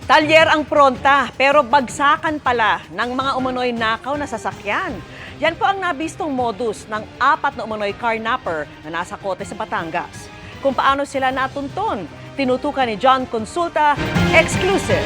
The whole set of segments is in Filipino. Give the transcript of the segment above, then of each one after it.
Talyer ang pronta pero bagsakan pala ng mga umano'y nakaw na sasakyan. Yan po ang nabistong modus ng 4 na umano'y carnapper na nasa kote sa Batangas. Kung paano sila natunton, tinutukan ni John Consulta, exclusive.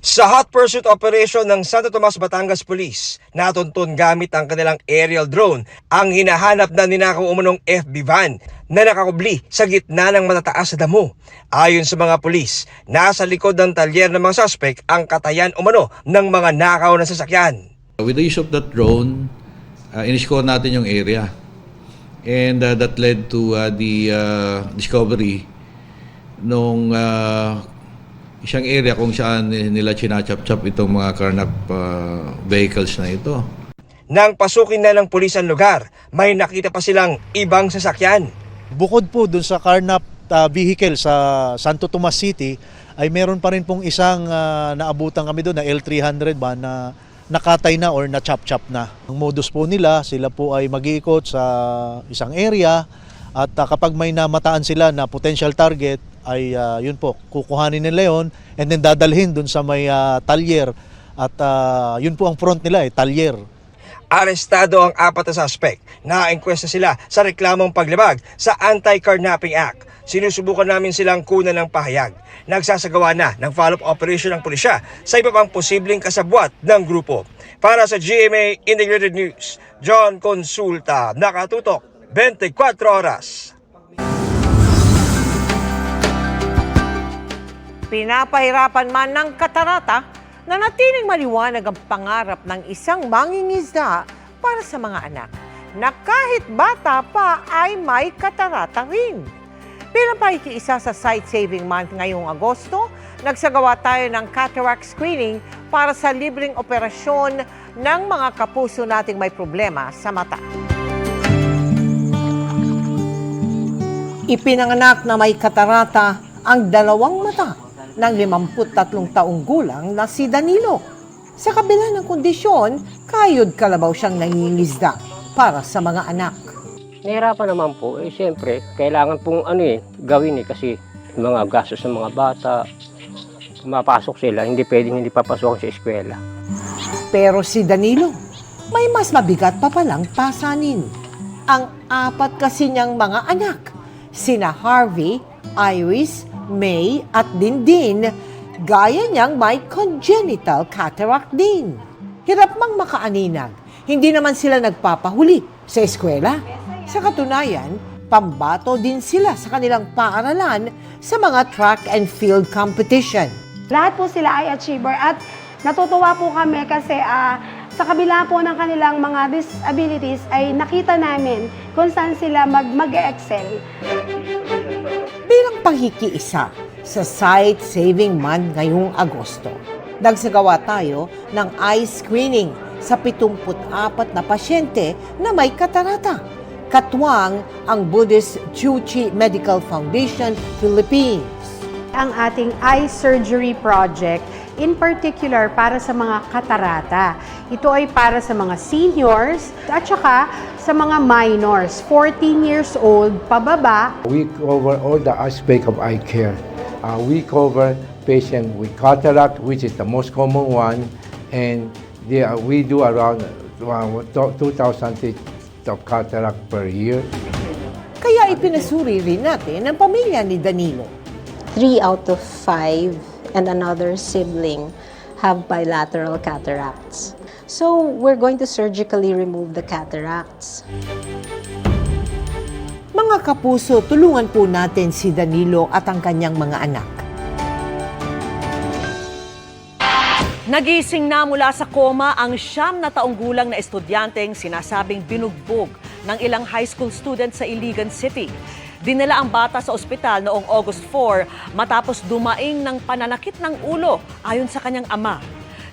Sa hot pursuit operation ng Santo Tomas, Batangas Police, natuntun gamit ang kanilang aerial drone ang hinahanap na ninakaw umanong FB van na nakakubli sa gitna ng matataas na damo. Ayon sa mga pulis, nasa likod ng talyer ng mga suspect ang katayan umano ng mga nakaw na sasakyan. With the use of that drone, in-score natin yung area. And that led to the discovery nung isang area kung saan nila chinachap-chap itong mga carnap vehicles na ito. Nang pasukin na ng pulis ang lugar, may nakita pa silang ibang sasakyan. Bukod po dun sa carnap vehicle sa Santo Tomas City, ay meron pa rin pong isang naabutan kami doon na L300 ba na nakatay na or na-chop-chop na. Ang modus po nila, sila po ay mag-iikot sa isang area at kapag may namataan sila na potential target, ay yun po, kukuhanin nila yun and then dadalhin dun sa may talyer at yun po ang front nila talyer. Arestado ang 4 na suspect. Na-enkwesta sila sa reklamong paglabag sa Anti-Carnapping Act. Sinusubukan namin silang kunan ng pahayag. Nagsasagawa na ng follow-up operation ng pulisya sa iba pang posibleng kasabwat ng grupo. Para sa GMA Integrated News, John Consulta, nakatutok 24 oras. Pinapahirapan man ng katarata na natiling maliwanag ang pangarap ng isang mangingisda para sa mga anak na kahit bata pa ay may katarata rin. Bilang pakikiisa sa Sight Saving Month ngayong Agosto, nagsagawa tayo ng cataract screening para sa libreng operasyon ng mga kapuso nating may problema sa mata. Ipinanganak na may katarata ang 2 mata ng 53 taong gulang na si Danilo. Sa kabila ng kondisyon, kayod kalabaw siyang nangingisda para sa mga anak. Nahirapan naman po. Siyempre, kailangan pong gawin kasi mga gastos ng mga bata, mapasok sila, hindi pwedeng hindi papasok sa eskwela. Pero si Danilo, may mas mabigat pa palang pasanin. Ang 4 kasi niyang mga anak, sina Harvey, Iris, May at Dindin, gaya niyang may congenital cataract din. Hirap mang makaaninag, hindi naman sila nagpapahuli sa eskwela. Sa katunayan, pambato din sila sa kanilang paaralan sa mga track and field competition. Lahat po sila ay achiever at natutuwa po kami kasi sa kabila po ng kanilang mga disabilities ay nakita namin kung saan sila mag-excel. Bilang panghikiisa sa Sight Saving Month ngayong Agosto, nagsagawa tayo ng eye screening sa 74 na pasyente na may katarata. Katwang ang Buddhist Chuchi Medical Foundation Philippines. Ang ating eye surgery project, in particular para sa mga katarata. Ito ay para sa mga seniors at saka sa mga minors, 14 years old pababa. We cover all the aspect of eye care. We cover patient with cataract, which is the most common one, and we do around 2,000 of cataract per year. Kaya ipinasuri rin natin ang pamilya ni Danilo. 3 out of 5 and another sibling have bilateral cataracts. So we're going to surgically remove the cataracts. Mga kapuso, tulungan po natin si Danilo at ang kanyang mga anak. Nagising na mula sa koma ang 9 na taong gulang na estudyanteng sinasabing binugbog ng ilang high school students sa Iligan City. Dinala ang bata sa ospital noong August 4 matapos dumaing ng pananakit ng ulo ayon sa kanyang ama.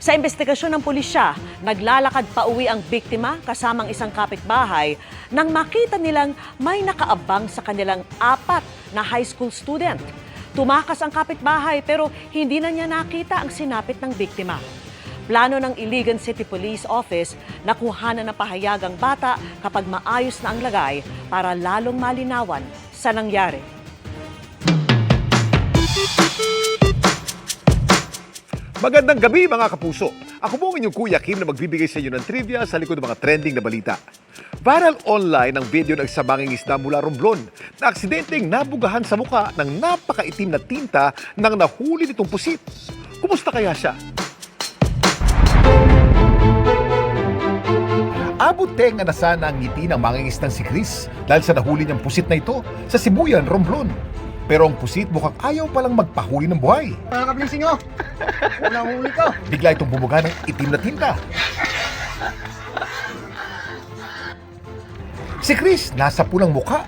Sa investigasyon ng pulisya, naglalakad pa uwi ang biktima kasamang isang kapitbahay nang makita nilang may nakaabang sa kanilang 4 na high school student. Tumakas ang kapitbahay pero hindi na niya nakita ang sinapit ng biktima. Plano ng Iligan City Police Office na kuhanan ng pahayag ang bata kapag maayos na ang lagay para lalong malinawan sa nangyari. Magandang gabi mga kapuso. Ako po ang inyong Kuya Kim na magbibigay sa inyo ng trivia sa likod ng mga trending na balita. Viral online ang video ng isang mangingisda mula Romblon na aksidenteng nabugahan sa muka ng napakaitim na tinta ng nahuli nitong pusit. Kumusta kaya siya? Abot-teng na sana ang ngiti ng mangingisdang si Chris dahil sa nahuli niyang pusit na ito sa Sibuyan, Romblon. Pero ang pusit mukhang ayaw palang magpahuli ng buhay. Nakakablising oh! Unang huli ko! Bigla itong bumuga ng itim na tinta. Si Chris nasa pulang mukha.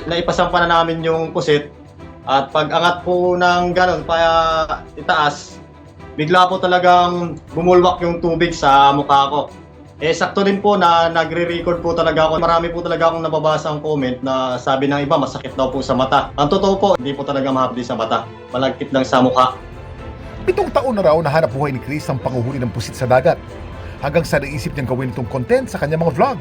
Naipasampa na namin yung pusit at pag angat po ng gano'n pa itaas, bigla po talagang bumulwak yung tubig sa mukha ko. Sakto din po na nagre-record po talaga ako. Marami po talaga akong nababasa ang comment na sabi ng iba masakit daw po sa mata. Ang totoo po, hindi po talaga mahapdi sa mata. Malagkit lang sa mukha. 7 taon na raw nahanap buhay ni Chris ang panguhuli ng pusit sa dagat. Hanggang sa naisip niyang gawin itong content sa kanyang mga vlog.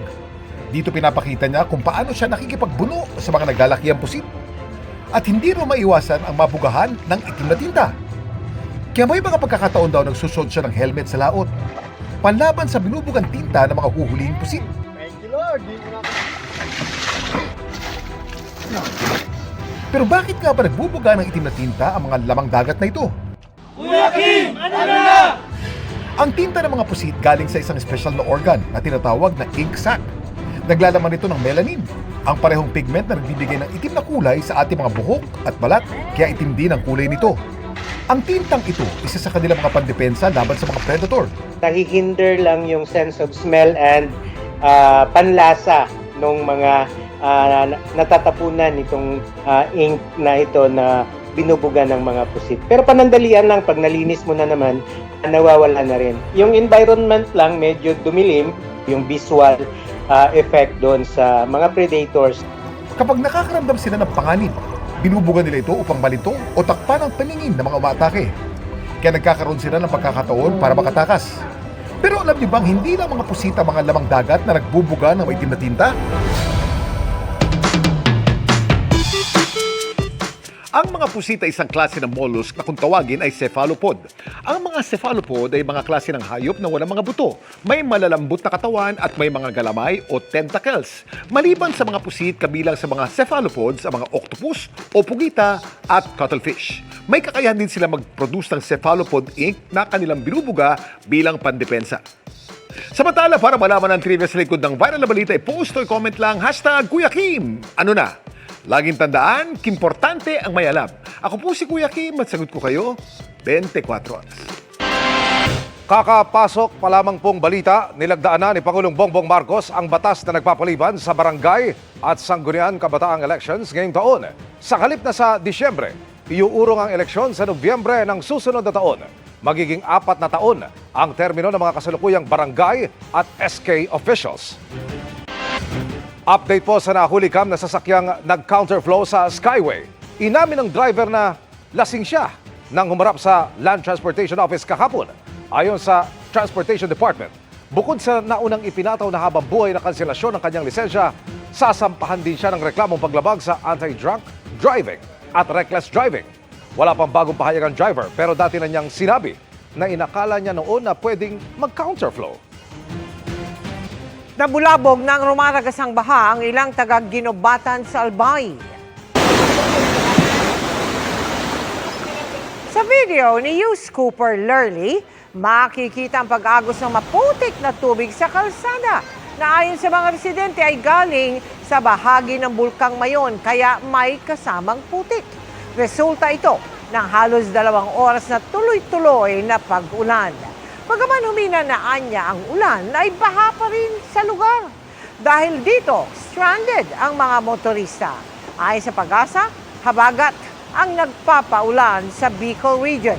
Dito pinapakita niya kung paano siya nakikipagbuno sa mga naglalakihang pusit. At hindi raw maiwasan ang mabugahan ng itim na tinta. Kaya may mga pagkakataon daw nagsusot siya ng helmet sa laot. Panlaban sa binubugang tinta ng mga huhuling pusit. Thank you Lord! Pero bakit nga ba nagbubuga ng itim na tinta ang mga lamang dagat na ito? Kuya Kim, ano na? Ang tinta ng mga pusit galing sa isang special na organ na tinatawag na ink sac. Naglalaman ito ng melanin, ang parehong pigment na nagbibigay ng itim na kulay sa ating mga buhok at balat, kaya itim din ang kulay nito. Ang tintang ito, isa sa kanilang mga pandepensa laban sa mga predator. Nahihinder lang yung sense of smell and panlasa ng mga natatapunan itong ink na ito na binubuga ng mga pusit. Pero panandalian lang, pag nalinis mo na naman, nawawala na rin. Yung environment lang medyo dumilim, yung visual effect doon sa mga predators. Kapag nakakaramdam sila ng panganib, binubuga nila ito upang malito o takpan ang paningin ng mga umaatake. Kaya nagkakaroon sila ng pagkakataon para makatakas. Pero alam niyo bang hindi lang mga pusita mga lamang dagat na nagbubuga ng maitim na tinta? Ang mga pusita ay isang klase ng mollusk na kung tawagin ay cephalopod. Ang mga cephalopod ay mga klase ng hayop na walang mga buto, may malalambot na katawan at may mga galamay o tentacles. Maliban sa mga pusit, kabilang sa mga cephalopods ang mga octopus o pugita at cuttlefish. May kakayahan din sila mag-produce ng cephalopod ink na kanilang binubuga bilang pandepensa. Samantala, para malaman ang trivia sa likod ng viral na balita, i-post o i-comment lang #Kuya Kim. Ano na? Laging tandaan, kimportante ang may alam. Ako po si Kuya Kim at sagot ko kayo 24 oras. Kakapasok pa lamang pong balita, nilagdaan na ni Pangulong Bongbong Marcos ang batas na nagpapaliban sa barangay at sangguniang kabataang elections ngayong taon. Sa halip na sa Disyembre, iuurong ang eleksyon sa Nobyembre ng susunod na taon. Magiging 4 na taon ang termino ng mga kasalukuyang barangay at SK officials. Update po sa nahuli cam na sasakyang nag-counterflow sa Skyway. Inamin ng driver na lasing siya nang humarap sa Land Transportation Office kahapon. Ayon sa Transportation Department, bukod sa naunang ipinataw na habang buhay na kanselasyon ng kanyang lisensya, sasampahan din siya ng reklamong paglabag sa anti-drunk driving at reckless driving. Wala pang bagong pahayag ang driver pero dati na niyang sinabi na inakala niya noon na pwedeng mag-counterflow. Nabulabog ng rumaragasang baha ang ilang taga-Ginobatan sa Albay. Sa video ni Hughes Cooper Lurley, makikita ang pag-agos ng maputik na tubig sa kalsada na ayon sa mga residente ay galing sa bahagi ng Bulkang Mayon kaya may kasamang putik. Resulta ito ng halos 2 oras na tuloy-tuloy na pag-ulan. Bagaman humina na anya ang ulan, ay baha pa rin sa lugar. Dahil dito, stranded ang mga motorista. Ayon sa Pag-asa, habagat ang nagpapaulan sa Bicol Region.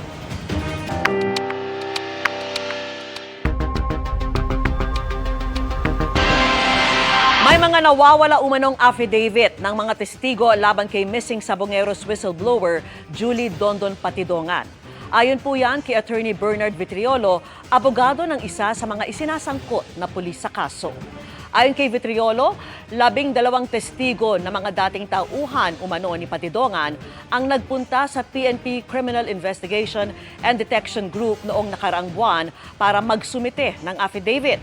May mga nawawala umanong affidavit ng mga testigo laban kay missing Sabongeros whistleblower Julie Dondon Patidongan. Ayon po yan kay Attorney Bernard Vitriolo, abogado ng isa sa mga isinasangkot na pulis sa kaso. Ayon kay Vitriolo, 12 testigo na mga dating tauhan umano ni Patidongan ang nagpunta sa PNP Criminal Investigation and Detection Group noong nakaraang buwan para magsumite ng affidavit.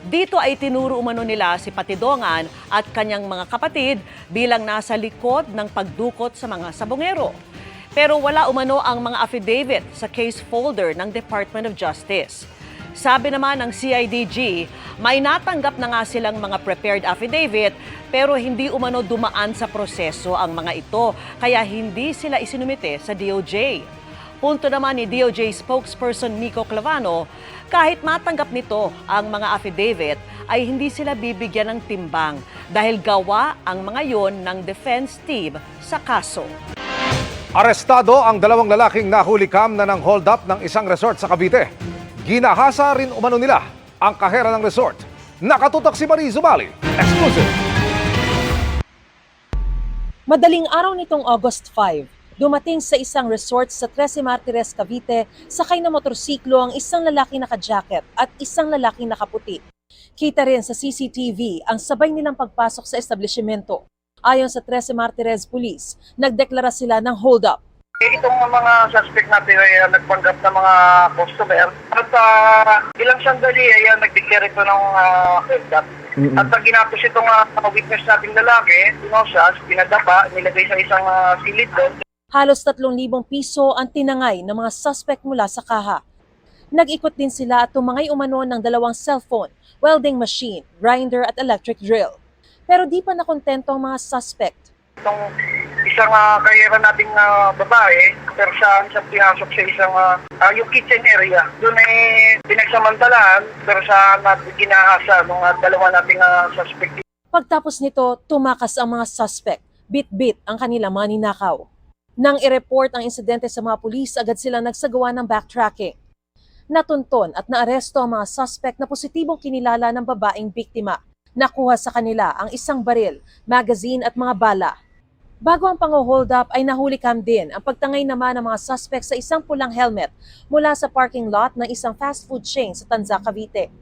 Dito ay tinuro umano nila si Patidongan at kanyang mga kapatid bilang nasa likod ng pagdukot sa mga sabongero. Pero wala umano ang mga affidavit sa case folder ng Department of Justice. Sabi naman ng CIDG, may natanggap na nga silang mga prepared affidavit pero hindi umano dumaan sa proseso ang mga ito kaya hindi sila isinumite sa DOJ. Punto naman ni DOJ spokesperson Nico Clavano, kahit matanggap nito ang mga affidavit ay hindi sila bibigyan ng timbang dahil gawa ang mga yon ng defense team sa kaso. Arestado ang 2 lalaking nahulikam na ng hold up ng isang resort sa Cavite. Ginahasa rin umano nila ang kahera ng resort. Nakatutok si Marie Zumali. Exclusive. Madaling araw nitong August 5, dumating sa isang resort sa 13 Martires, Cavite, sakay na motorsiklo ang isang lalaki naka-jacket at isang lalaki nakaputi. Kita rin sa CCTV ang sabay nilang pagpasok sa establishmento. Ayon sa 13 Martires Police, nagdeklara sila ng hold-up. Itong mga suspect natin ay nagpanggap ng mga customer at ilang sandali ay nagdeklara ito ng hold-up. At ginapos itong witness nating lalaki, pinosas, pinadapa, nilagay sa isang silid doon. Halos 3,000 piso ang tinangay ng mga suspect mula sa kaha. Nag-ikot din sila at tumangay umano ng 2 cellphone, welding machine, grinder at electric drill. Pero di pa nakontento ang mga suspect. Itong isang karera nating babae, pero saan siya pinasok sa isang yung kitchen area. Doon ay pinagsamantalaan, pero saan natin ginahasa ng 2 nating suspect. Pagtapos nito, tumakas ang mga suspect. Bit-bit ang kanilang mga ninakaw. Nang i-report ang insidente sa mga pulis, agad sila nagsagawa ng backtracking. Natunton at naaresto ang mga suspect na positibong kinilala ng babaeng biktima. Nakuha sa kanila ang isang baril, magazine at mga bala. Bago ang pang-hold up ay nahulikam din ang pagtangay naman ng mga suspect sa isang pulang helmet mula sa parking lot ng isang fast food chain sa Tanza, Cavite.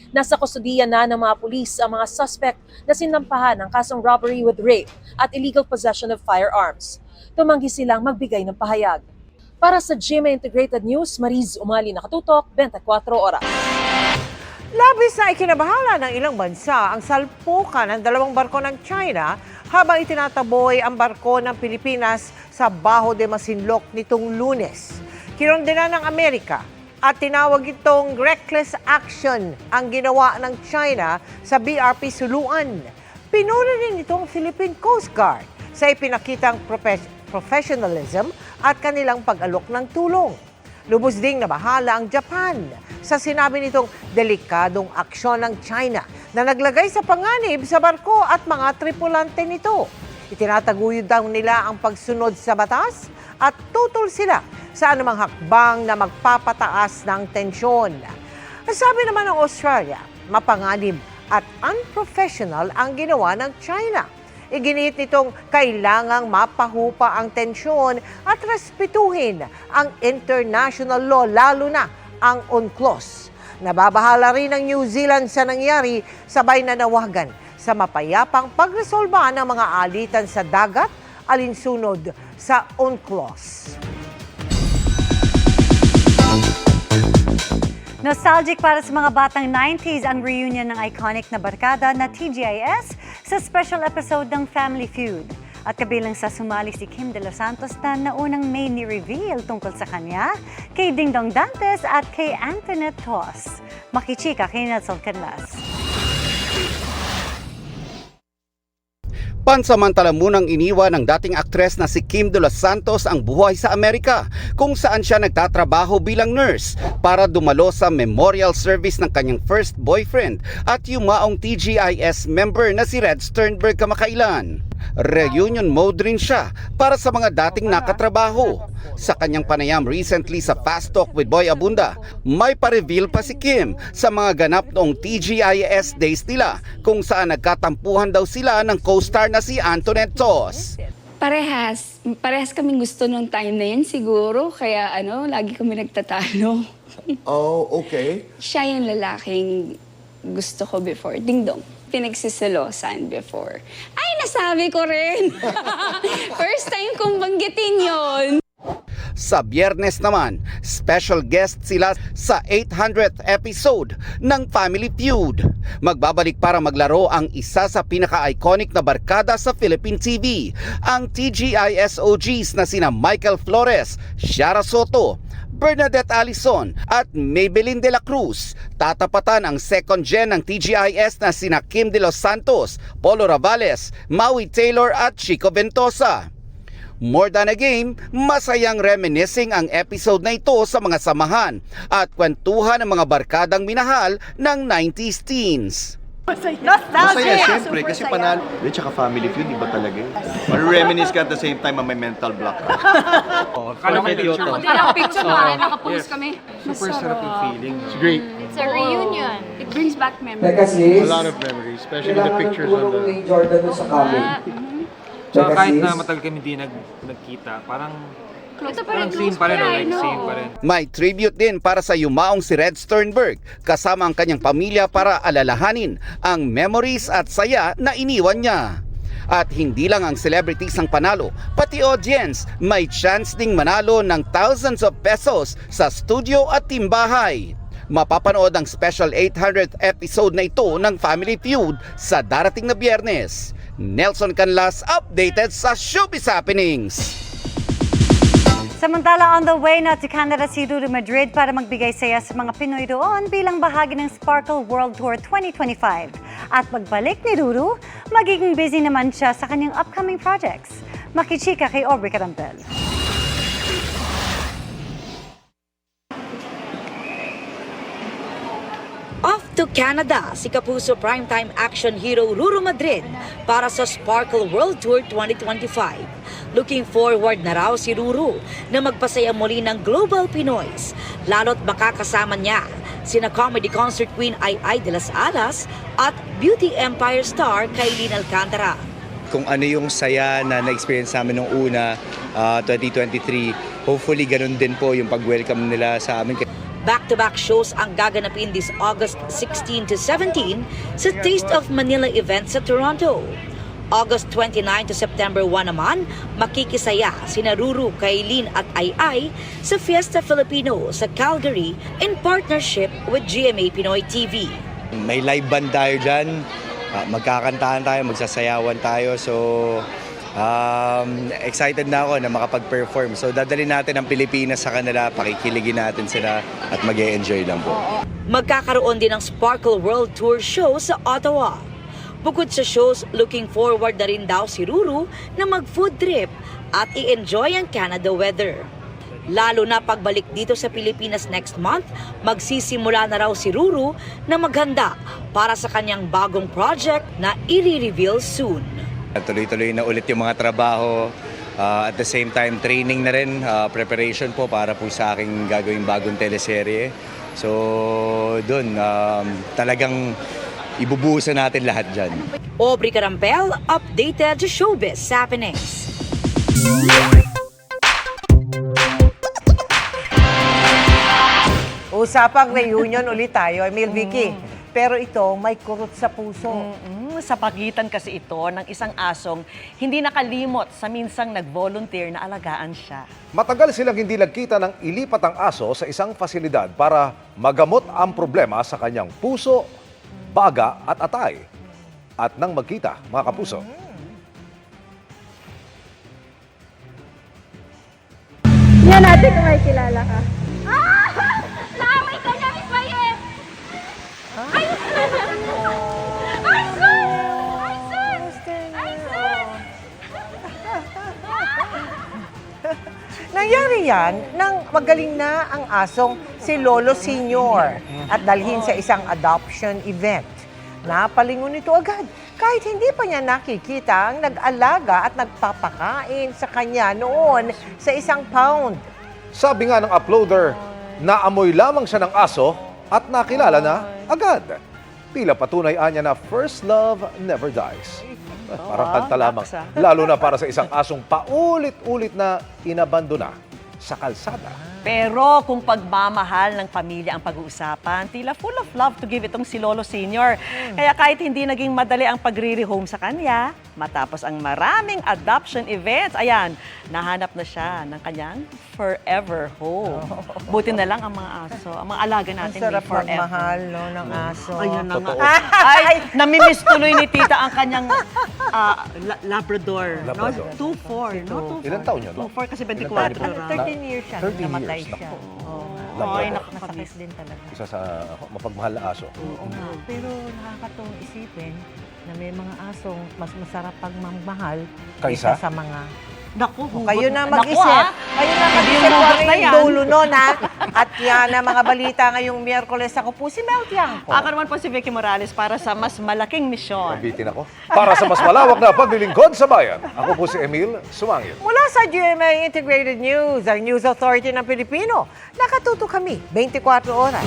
Nasa kustudiya na ng mga pulis ang mga suspect na sinampahan ng kasong robbery with rape at illegal possession of firearms. Tumanggi silang magbigay ng pahayag. Para sa GMA Integrated News, Mariz Umali, nakatutok, 24 oras. Labis na ikinabahala ng ilang bansa ang salpukan ng 2 barko ng China habang itinataboy ang barko ng Pilipinas sa Baho de Masinloc nitong Lunes. Kinondena ng Amerika at tinawag itong reckless action ang ginawa ng China sa BRP Suluan. Pinuri rin itong Philippine Coast Guard sa ipinakitang professionalism at kanilang pag-alok ng tulong. Lubos ding nabahala ang Japan sa sinabi nitong delikadong aksyon ng China na naglagay sa panganib sa barko at mga tripulante nito. Itinataguyod daw nila ang pagsunod sa batas at tutol sila sa anumang hakbang na magpapataas ng tensyon. Sabi naman ng Australia, mapanganib at unprofessional ang ginawa ng China. Iginiit nitong kailangang mapahupa ang tensyon at respetuhin ang international law, lalo na ang UNCLOS. Nababahala rin ang New Zealand sa nangyari, sabay nanawagan sa mapayapang pagresolba ng mga alitan sa dagat alinsunod sa UNCLOS. Nostalgic para sa mga batang 90s ang reunion ng iconic na barkada na TGIS sa special episode ng Family Feud. At kabilang sa sumali si Kim De Los Santos na naunang may ni-reveal tungkol sa kanya, kay Dingdong Dantes at kay Antoinette Toss. Makichika kay Nelson Canlas. Pansamantala munang iniwan ng dating aktres na si Kim De Los Santos ang buhay sa Amerika, kung saan siya nagtatrabaho bilang nurse para dumalo sa memorial service ng kanyang first boyfriend at yumaong TGIS member na si Red Sternberg kamakailan. Reunion mode rin siya para sa mga dating nakatrabaho. Sa kanyang panayam recently sa Fast Talk with Boy Abunda, may pa-reveal pa si Kim sa mga ganap noong TGIS days nila, kung saan nagkatampuhan daw sila ng co-star na si Antoinette Toss. Parehas kaming gusto nung time na yun siguro, kaya lagi kami nagtatalo. Oh, okay. Siya yung lalaking gusto ko before, Dingdong. pinagsisilosan before. Ay, nasabi ko rin! First time kong banggitin yon. Sa Biyernes naman, special guest sila sa 800th episode ng Family Feud. Magbabalik para maglaro ang isa sa pinaka-iconic na barkada sa Philippine TV, ang TGISOGs na sina Michael Flores, Shara Soto, Bernadette Alison at Maybelline de la Cruz. Tatapatan ang second gen ng TGIS na sina Kim de los Santos, Polo Ravales, Maui Taylor at Chico Ventosa. More than a game, masayang reminiscing ang episode na ito sa mga samahan at kwentuhan ng mga barkadang minahal ng 90s teens. Masaya siyempre kasi panalo. At saka Family Feud, iba talaga yun. Reminisce ka at the same time may mental block ka. Kala ko picture. Kailang picture pa, nakapost kami. Super sarap yung feeling. It's great. It's a reunion. It brings back memories. A lot of memories, especially the pictures on the... Jordan sa Tsaka kahit na matagal kami hindi nagkita, parang same pa rin, same pa rin. May tribute din para sa yumaong si Red Sternberg kasama ang kanyang pamilya para alalahanin ang memories at saya na iniwan niya. At hindi lang ang celebrities ang panalo, pati audience may chance ding manalo ng thousands of pesos sa studio at timbahay. Mapapanood ang special 800th episode na ito ng Family Feud sa darating na Biyernes. Nelson Canlas updated sa Showbiz Happenings. Samantala, on the way na to Canada si Ruru Madrid para magbigay saya sa mga Pinoy doon bilang bahagi ng Sparkle World Tour 2025. At pagbalik ni Ruru, magiging busy naman siya sa kanyang upcoming projects. Makichika kay Aubrey Carampel. Off to Canada, si Kapuso primetime action hero Ruru Madrid para sa Sparkle World Tour 2025. Looking forward na raw si Ruru na magpasaya muli ng Global Pinoys, lalo't makakasama niya sina comedy concert queen Ai de las Alas at Beauty Empire star Kailin Alcantara. Kung ano yung saya na na-experience namin nung una, 2023, hopefully ganun din po yung pag-welcome nila sa amin. Back-to-back shows ang gaganapin this August 16 to 17 sa Taste of Manila event sa Toronto. August 29 to September 1 naman, makikisaya sina Ruru, Kailin at Ai sa Fiesta Filipino sa Calgary in partnership with GMA Pinoy TV. May live band tayo dyan, magkakantahan tayo, magsasayawan tayo. So, excited na ako na makapag-perform. So dadalhin natin ang Pilipinas sa kanila, pakikiligin natin sila at mag-e-enjoy lang po. Magkakaroon din ng Sparkle World Tour show sa Ottawa. Bukod sa shows, looking forward na rin daw si Ruru na mag-food trip at i-enjoy ang Canada weather. Lalo na pagbalik dito sa Pilipinas next month, magsisimula na raw si Ruru na maghanda para sa kanyang bagong project na i-reveal soon. Tuloy-tuloy na ulit yung mga trabaho. At the same time, training na rin, preparation po para po sa aking gagawing bagong teleserye. So, dun, talagang ibubuhusan natin lahat dyan. Aubrey Carampel, updated sa Showbiz Happenings. Usapang reunion ulit tayo, Emil Vicky. Pero ito, may kurot sa puso. Sa pagitan kasi ito ng isang asong hindi nakalimot sa minsang nag-volunteer na alagaan siya. Matagal silang hindi nagkita ng ilipat ang aso sa isang pasilidad para magamot ang problema sa kanyang puso, baga at atay. At nang magkita, mga kapuso. Yan natin kung may kilala ka. Naamay ka niya, Miss Mayet! Nangyari yan nang magaling na ang asong si Lolo Senior at dalhin sa isang adoption event. Napalingon ito agad kahit hindi pa niya nakikita ang nag-alaga at nagpapakain sa kanya noon sa isang pound. Sabi nga ng uploader, naamoy lamang siya ng aso at nakilala na agad. Tila patunay anya na first love never dies. Parang kanta lamang. Lalo na para sa isang asong paulit-ulit na inabandona sa kalsada. Pero kung pagmamahal ng pamilya ang pag-uusapan, tila full of love to give itong si Lolo Senior. Kaya kahit hindi naging madali ang pagre-rehome sa kanya, matapos ang maraming adoption events, ayan, nahanap na siya ng kanyang forever home. Buti na lang ang mga aso, ang mga alaga Ang natin sarap may forever. magmahal, no, ng aso. Ayun na nga. Ay, namimiss tuloy ni Tita ang kanyang Labrador. Labrador. No? 2-4. No? 2-4. Ilan taon yun, no? 2-4 kasi Ilan 24. taon yun? 13 years siya, 13 namatay years, siya. naku. Ay, Labrador. nakakamiss din talaga. Isa sa mapagmahal na aso. Oo nga, pero nakakatawang isipin na may mga asong mas masarap pagmamahal Kaysa? sa mga... Naku, Kayo na Naku, mag-isip. ah. Kayo na Hindi mag-isip yung kung hugot ano na yung yan. dulo nun, ha? At yan ang mga balita ngayong Miyerkules. Ako po si Mel Tiangco. Ako naman po si Vicky Morales para sa mas malaking misyon. Nabitin ako. Para sa mas malawak na paglilingkod sa bayan, ako po si Emil Sumangil. Mula sa GMA Integrated News, ang News Authority ng Pilipino, nakatuto kami 24 oras.